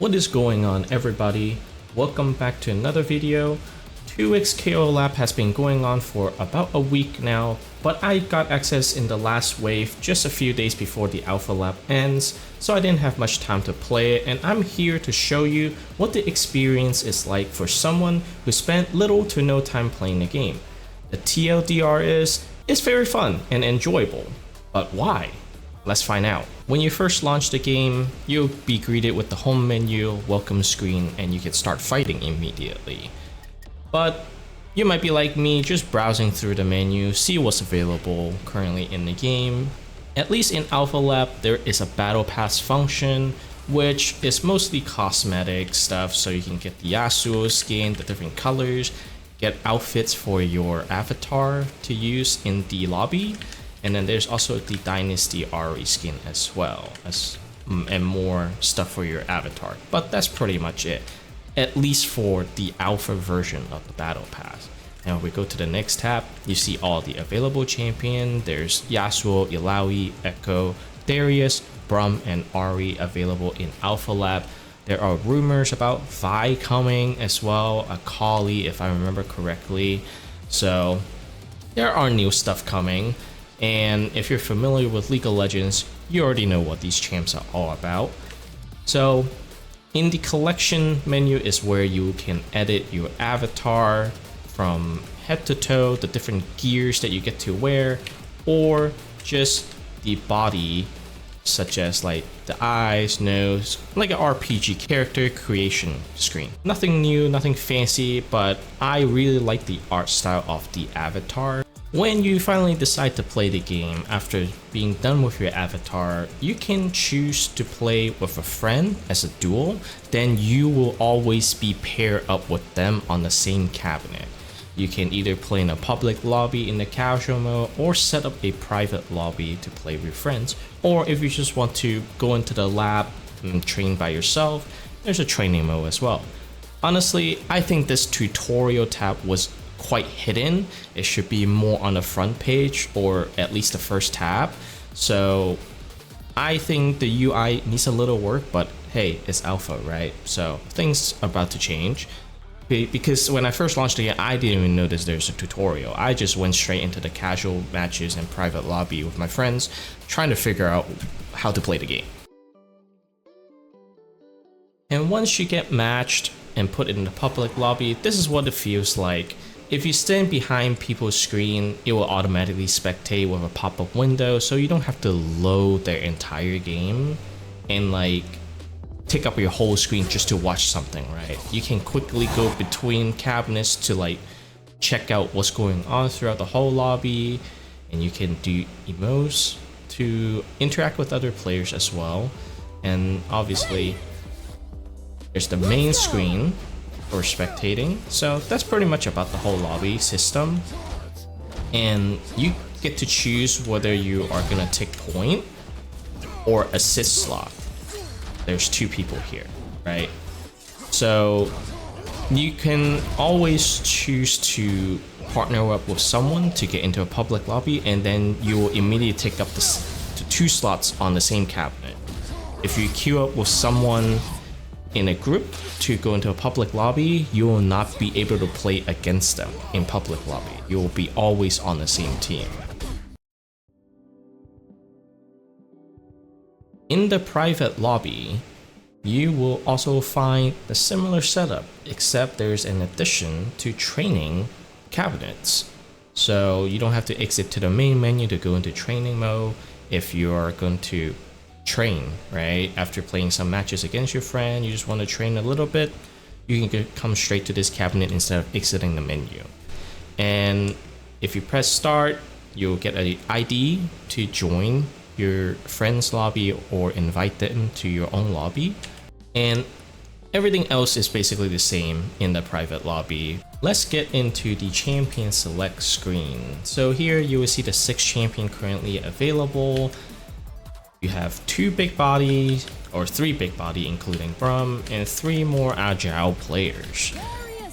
What is going on, everybody? Welcome back to another video. 2x KO lab has been going on for about a week now, but I got access in the last wave just a few days before the alpha lab ends, so I didn't have much time to play it, and I'm here to show you what the experience is like for someone who spent little to no time playing the game. The TLDR is, it's very fun and enjoyable, but why? Let's find out. When you first launch the game, you'll be greeted with the home menu, welcome screen, and you can start fighting immediately. But you might be like me, just browsing through the menu, see what's available currently in the game. At least in Alpha Lab, there is a battle pass function, which is mostly cosmetic stuff, so you can get the Yasuo skin, the different colors, get outfits for your avatar to use in the lobby. And then there's also the Dynasty Ari skin as well, and more stuff for your avatar. But that's pretty much it, at least for the alpha version of the Battle Pass. And when we go to the next tab, you see all the available champion. There's Yasuo, Illaoi, Echo, Darius, Braum, and Ari available in Alpha Lab. There are rumors about Vi coming as well, Akali if I remember correctly. So there are new stuff coming. And if you're familiar with League of Legends, you already know what these champs are all about. So in the collection menu is where you can edit your avatar from head to toe, the different gears that you get to wear, or just the body, such as like the eyes, nose, like an RPG character creation screen. Nothing new, nothing fancy, but I really like the art style of the avatar. When you finally decide to play the game, after being done with your avatar, you can choose to play with a friend as a duo, then you will always be paired up with them on the same cabinet. You can either play in a public lobby in the casual mode, or set up a private lobby to play with friends, or if you just want to go into the lab and train by yourself, there's a training mode as well. Honestly, I think this tutorial tab was quite hidden. It should be more on the front page, or at least the first tab. So I think the UI needs a little work, but hey, it's alpha, right? So things are about to change. Because when I first launched the game, I didn't even notice there's a tutorial. I just went straight into the casual matches and private lobby with my friends, trying to figure out how to play the game. And once you get matched and put in the public lobby, this is what it feels like. If you stand behind people's screen, it will automatically spectate with a pop-up window, so you don't have to load their entire game and like take up your whole screen just to watch something, right? You can quickly go between cabinets to like check out what's going on throughout the whole lobby, and you can do emotes to interact with other players as well. And obviously there's the main screen for spectating. So that's pretty much about the whole lobby system, and you get to choose whether you are gonna take point or assist slot. There's two people here, right? So you can always choose to partner up with someone to get into a public lobby, and then you will immediately take up the two slots on the same cabinet. If you queue up with someone in a group to go into a public lobby, you will not be able to play against them in public lobby. You will be always on the same team. In the private lobby, you will also find a similar setup, except there's an addition to training cabinets. So you don't have to exit to the main menu to go into training mode if you are going to train, right? After playing some matches against your friend, you just want to train a little bit, you can come straight to this cabinet instead of exiting the menu. And if you press start, you'll get an ID to join your friend's lobby or invite them to your own lobby. And everything else is basically the same in the private lobby. Let's get into the champion select screen. So here you will see the 6 champion currently available. You have 2 big bodies, or 3 big body including Braum, and 3 more agile players.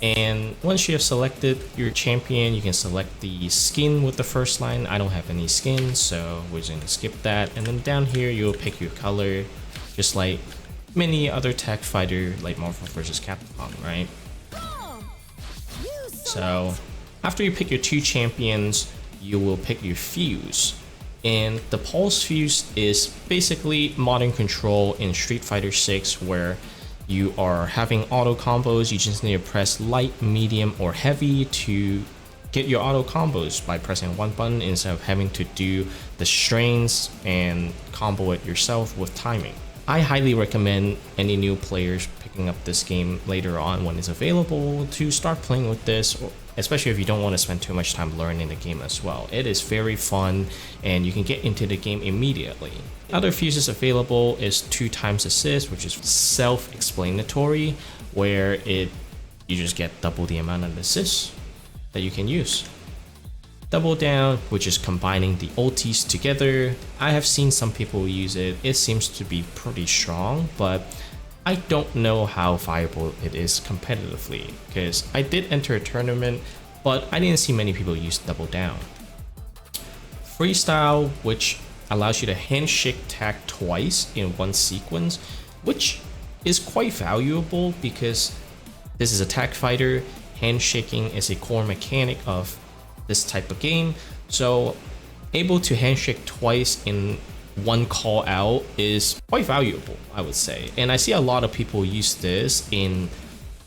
And once you have selected your champion, you can select the skin with the first line. I don't have any skins, so we're just going to skip that. And then down here, you'll pick your color, just like many other tech fighter like Marvel vs. Capcom, right? So after you pick your 2 champions, you will pick your fuse. And the Pulse Fuse is basically modern control in Street Fighter 6, where you are having auto combos. You just need to press light, medium, or heavy to get your auto combos by pressing one button instead of having to do the strains and combo it yourself with timing. I highly recommend any new players picking up this game later on when it's available to start playing with this, especially if you don't want to spend too much time learning the game as well. It is very fun and you can get into the game immediately. Other fuses available is 2 times assist, which is self-explanatory, where you just get double the amount of assists that you can use. Double down, which is combining the ultis together. I have seen some people use it. It seems to be pretty strong, but I don't know how viable it is competitively, because I did enter a tournament, but I didn't see many people use double down. Freestyle, which allows you to handshake tag twice in one sequence, which is quite valuable because this is a tag fighter. Handshaking is a core mechanic of this type of game, so able to handshake twice in one call out is quite valuable, I would say. And I see a lot of people use this in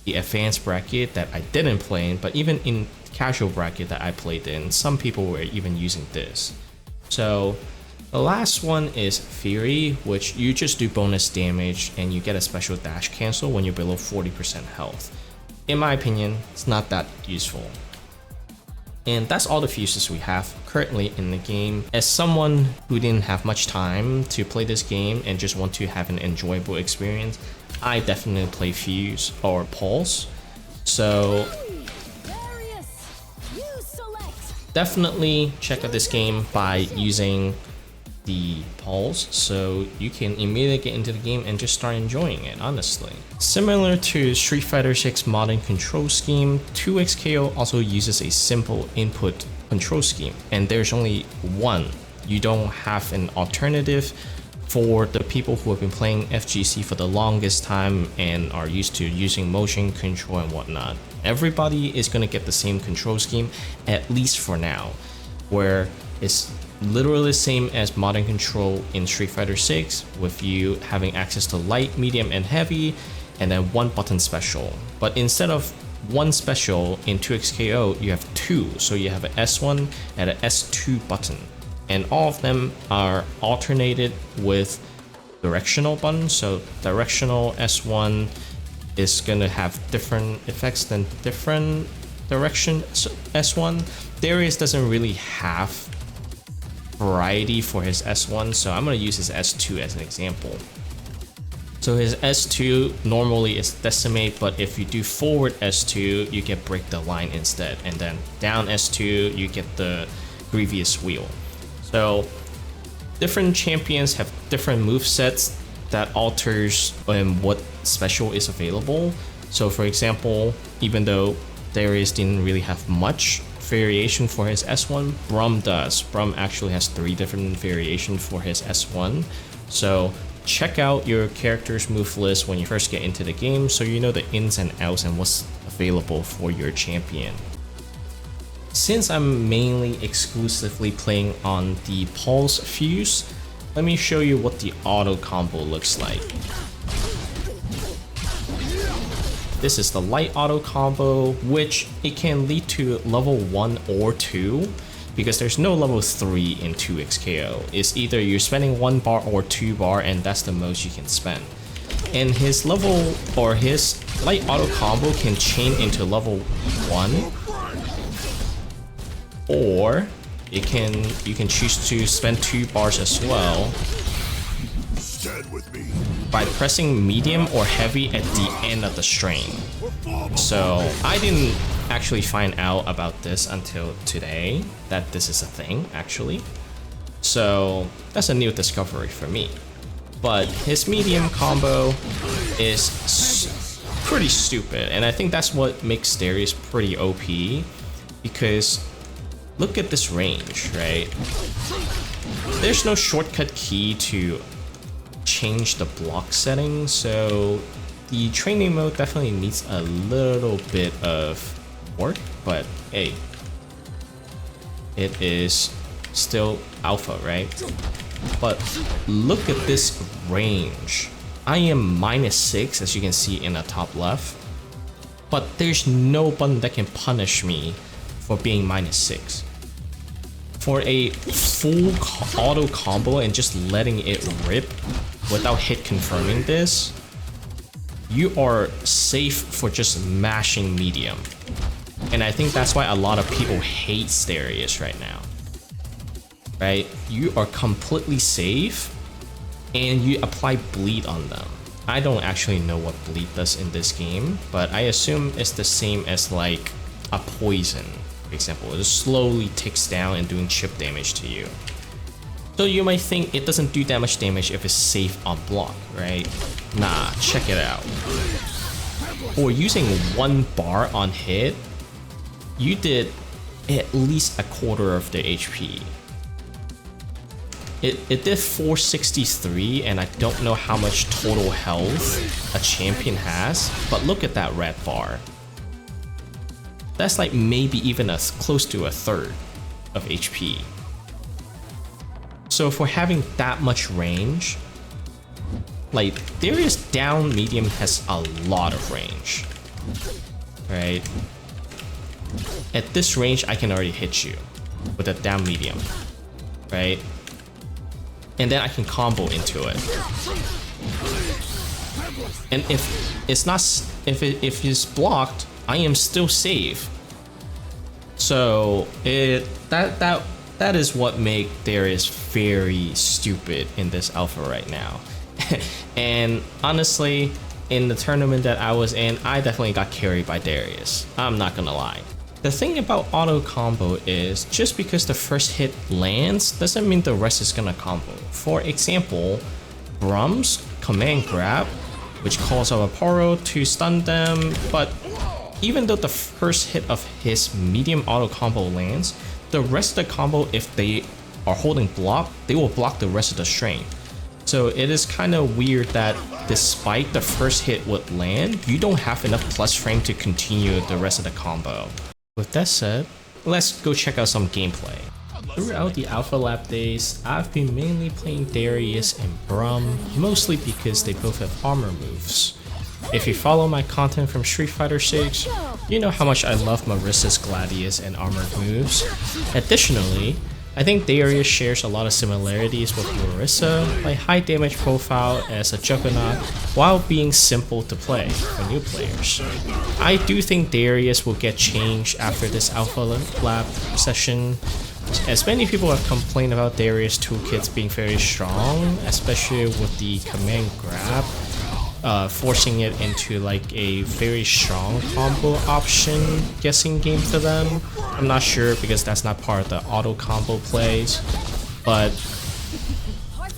the advanced bracket that I didn't play in, but even in casual bracket that I played in, some people were even using this. So the last one is Fury, which you just do bonus damage and you get a special dash cancel when you're below 40% health. In my opinion, it's not that useful. And that's all the fuses we have currently in the game. As someone who didn't have much time to play this game and just want to have an enjoyable experience, I definitely play Fuse or Pulse. So definitely check out this game by using the Pulse, so you can immediately get into the game and just start enjoying it, honestly. Similar to Street Fighter 6 modern control scheme, 2XKO also uses a simple input control scheme, and there's only one. You don't have an alternative. For the people who have been playing FGC for the longest time and are used to using motion control and whatnot, everybody is going to get the same control scheme, at least for now, where it's literally the same as modern control in Street Fighter 6, with you having access to light, medium, and heavy, and then one button special. But instead of one special in 2XKO, you have 2, so you have an S1 and an S2 button, and all of them are alternated with directional buttons. So directional S1 is gonna have different effects than different direction S1. Darius doesn't really have variety for his S1, so I'm going to use his S2 as an example. So his S2 normally is decimate, but if you do forward S2, you get break the line instead, and then down S2, you get the grievous wheel. So different champions have different move sets that alters what special is available. So for example, even though Darius didn't really have much variation for his S1, Brum does. Brum actually has 3 different variations for his S1. So check out your character's move list when you first get into the game so you know the ins and outs and what's available for your champion. Since I'm mainly exclusively playing on the Pulse Fuse, let me show you what the auto combo looks like. This is the light auto combo, which it can lead to level 1 or 2, because there's no level 3 in 2XKO. It's either you're spending 1 bar or 2 bar, and that's the most you can spend. And his level, or his light auto combo, can chain into level 1, or you can choose to spend 2 bars as well by pressing medium or heavy at the end of the strain. So I didn't actually find out about this until today, that this is a thing actually. So that's a new discovery for me. But his medium combo is pretty stupid, and I think that's what makes Darius pretty OP, because look at this range, right? There's no shortcut key to changed the block settings, so the training mode definitely needs a little bit of work, but hey, it is still alpha, right? But look at this range. I am -6, as you can see in the top left, but there's no button that can punish me for being -6. For a full auto combo and just letting it rip without hit confirming this, you are safe for just mashing medium. And I think that's why a lot of people hate Darius right now. Right? You are completely safe and you apply bleed on them. I don't actually know what bleed does in this game, but I assume it's the same as like a poison, for example. It just slowly ticks down and doing chip damage to you. So you might think it doesn't do that much damage if it's safe on block, right? Nah, check it out. For using 1 bar on hit, you did at least a quarter of the HP. It did 463, and I don't know how much total health a champion has, but look at that red bar. That's like maybe even close to a third of HP. So for having that much range, like Darius down medium has a lot of range, right? At this range, I can already hit you with a down medium, right? And then I can combo into it. And if it's not, if it's blocked, I am still safe. So that is what makes Darius very stupid in this alpha right now. And honestly, in the tournament that I was in, I definitely got carried by Darius. I'm not gonna lie. The thing about auto combo is just because the first hit lands doesn't mean the rest is gonna combo. For example, Brum's command grab, which calls out a Poro to stun them, but even though the first hit of his medium auto combo lands, the rest of the combo, if they are holding block, they will block the rest of the strain. So it is kind of weird that despite the first hit would land, you don't have enough plus frame to continue the rest of the combo. With that said, let's go check out some gameplay. Throughout the Alpha Lab days, I've been mainly playing Darius and Brum, mostly because they both have armor moves. If you follow my content from Street Fighter 6, you know how much I love Marissa's Gladius and armored moves. Additionally, I think Darius shares a lot of similarities with Marissa, like high damage profile as a juggernaut, while being simple to play for new players. I do think Darius will get changed after this Alpha Lab session, as many people have complained about Darius toolkits being very strong, especially with the command grab, forcing it into like a very strong combo option guessing game for them. I'm not sure because that's not part of the auto combo plays, but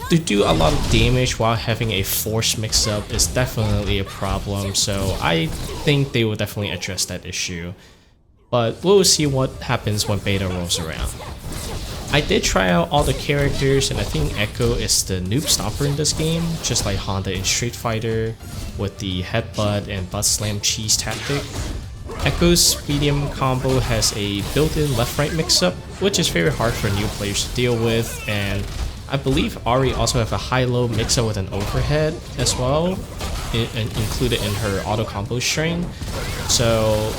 to do a lot of damage while having a force mix-up is definitely a problem, so I think they will definitely address that issue. But we'll see what happens when beta rolls around. I did try out all the characters, and I think Echo is the noob stomper in this game, just like Honda in Street Fighter with the headbutt and butt slam cheese tactic. Echo's medium combo has a built-in left-right mix-up, which is very hard for new players to deal with, and I believe Ari also have a high-low mix-up with an overhead as well, included in her auto combo string. So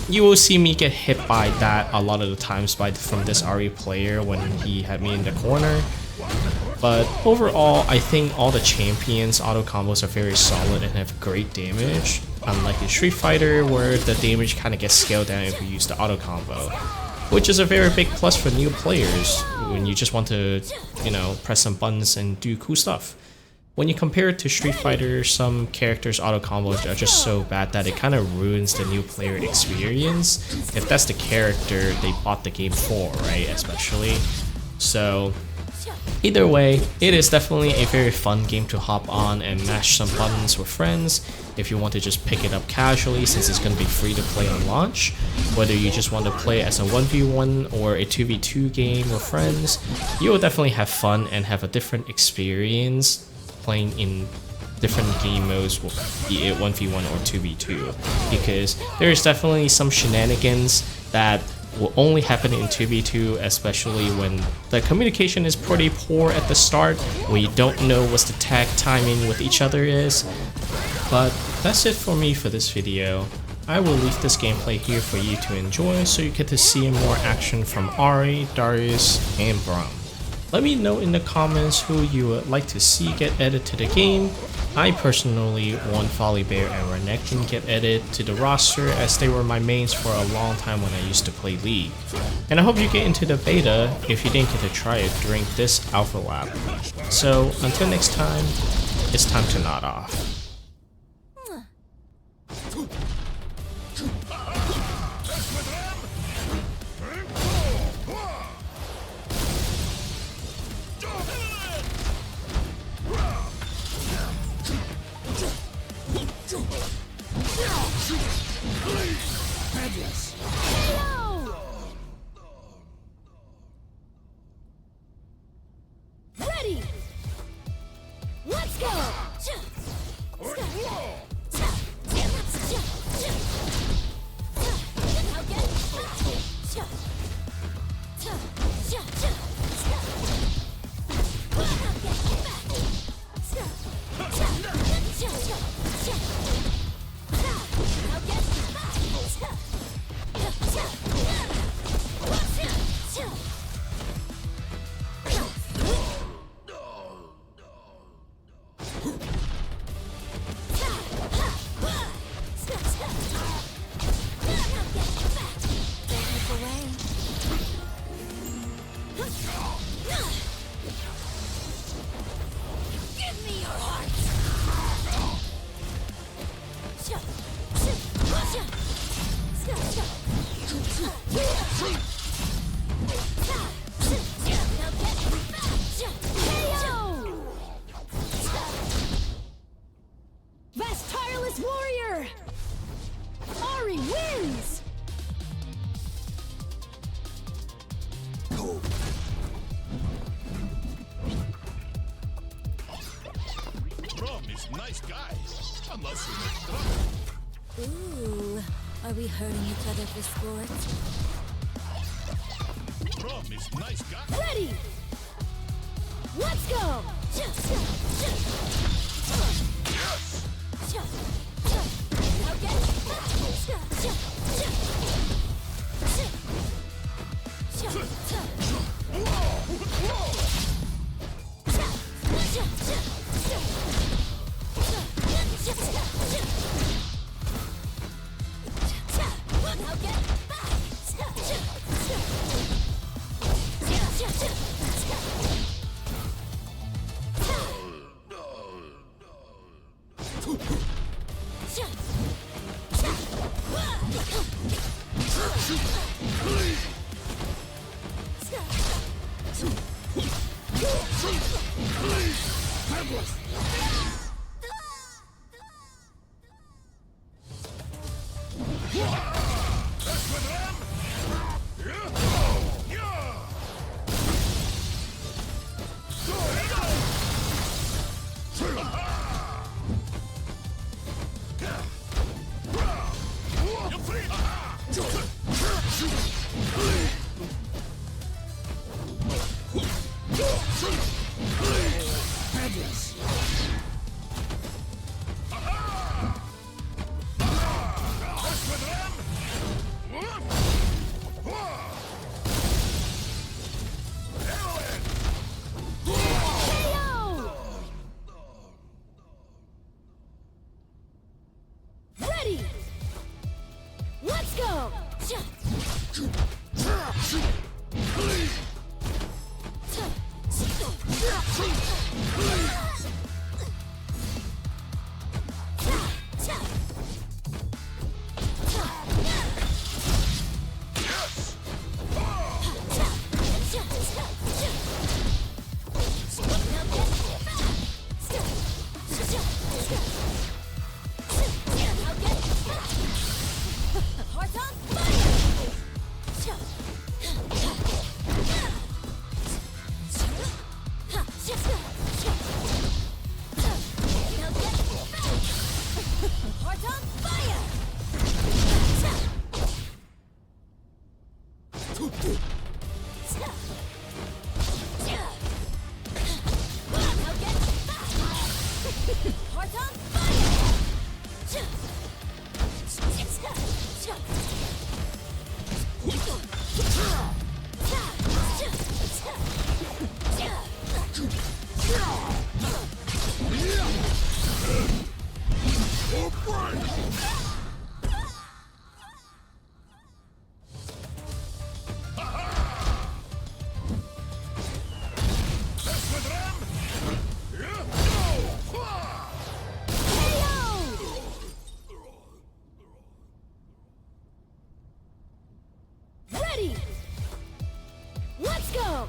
you will see me get hit by that a lot of the times from this Ari player when he had me in the corner. But overall, I think all the champions' auto combos are very solid and have great damage, unlike in Street Fighter where the damage kind of gets scaled down if you use the auto combo, which is a very big plus for new players when you just want to, you know, press some buttons and do cool stuff. When you compare it to Street Fighter, some characters' auto combos are just so bad that it kind of ruins the new player experience, if that's the character they bought the game for, right, especially. So either way, it is definitely a very fun game to hop on and mash some buttons with friends if you want to just pick it up casually, since it's going to be free to play on launch. Whether you just want to play as a 1v1 or a 2v2 game with friends, you will definitely have fun and have a different experience playing in different game modes, be it 1v1 or 2v2, because there's definitely some shenanigans that will only happen in 2v2, especially when the communication is pretty poor at the start, when you don't know what the tag timing with each other is. But that's it for me for this video. I will leave this gameplay here for you to enjoy, so you get to see more action from Ari, Darius, and Braum. Let me know in the comments who you would like to see get added to the game. I personally want Volibear and Renekton get added to the roster, as they were my mains for a long time when I used to play League. And I hope you get into the beta if you didn't get to try it during this alpha lab. So until next time, it's time to nod off. Ready! Let's go! Vast tireless warrior! Ari wins! Rum is nice guys, unless you make trouble. Ooh, are we hurting each other for sport? Rum is nice guys. Ready! Let's go! Ready! Let's go! Hearts on fire! Ready! Let's go!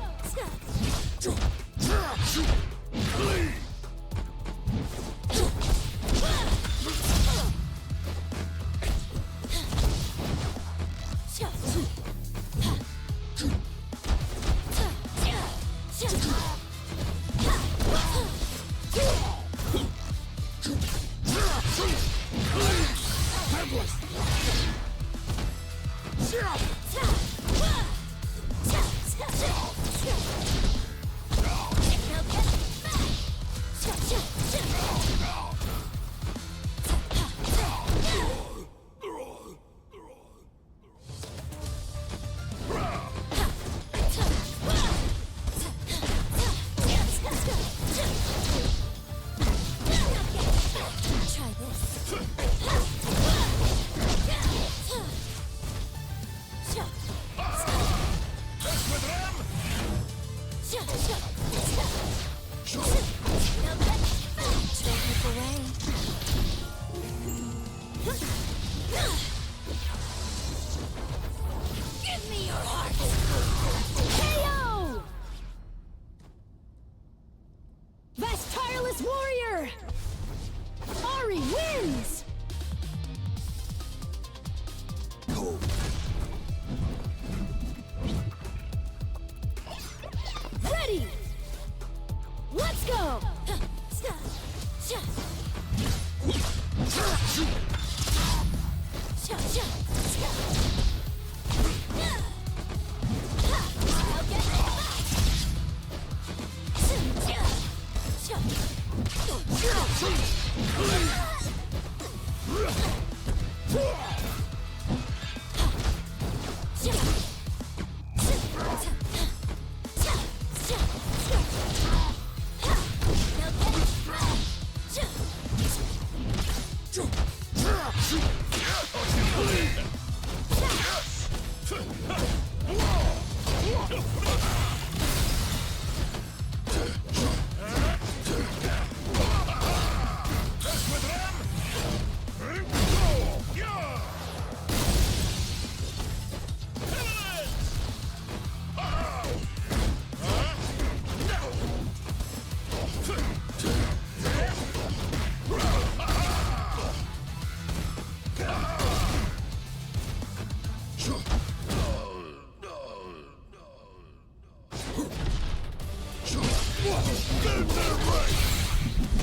Give me your heart! KO! Best tireless warrior! Ari wins! Ready! Let's go!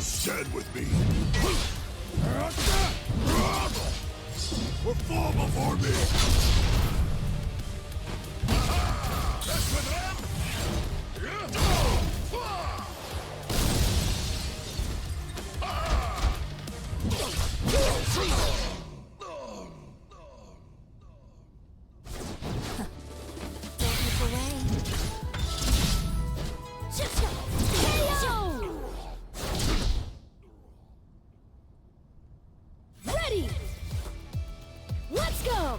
Stand with me. Or fall before me. That's with them. Ready! Let's go!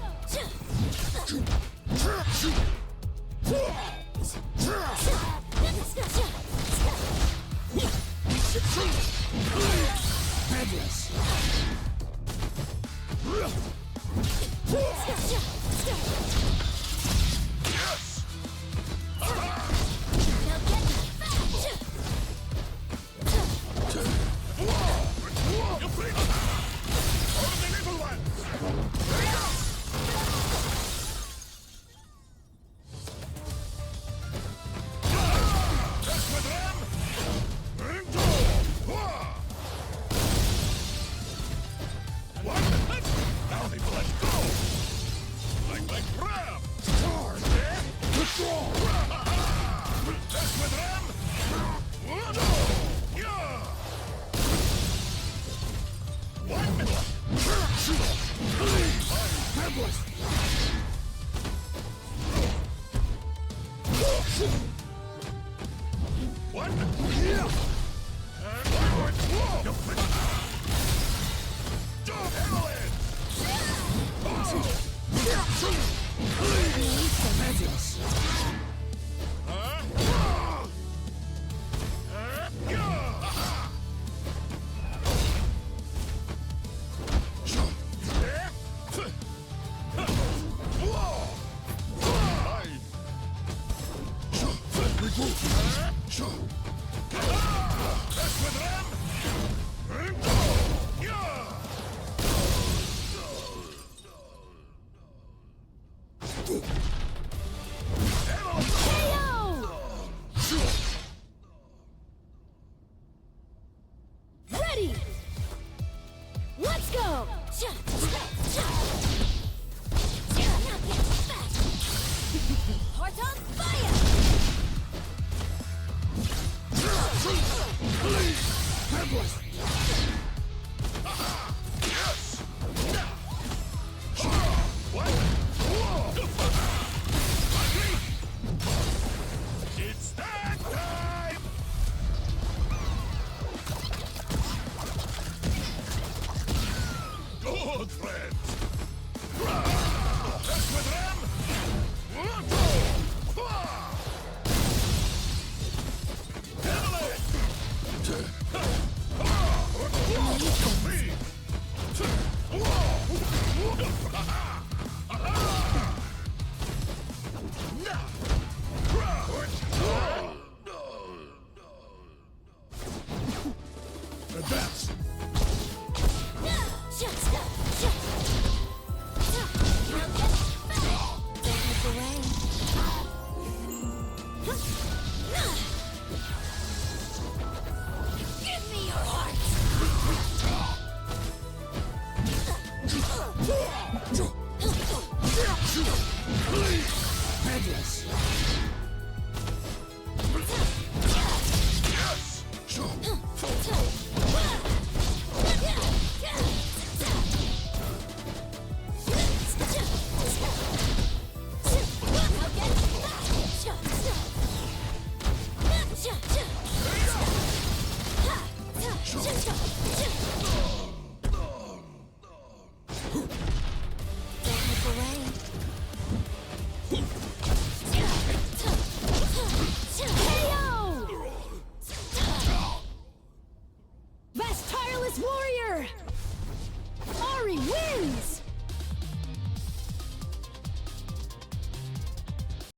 Heart on fire! It's that time! Good friends! That's with them! Handle it! Advance! Give me your heart! Vast Tireless Warrior! Ari wins!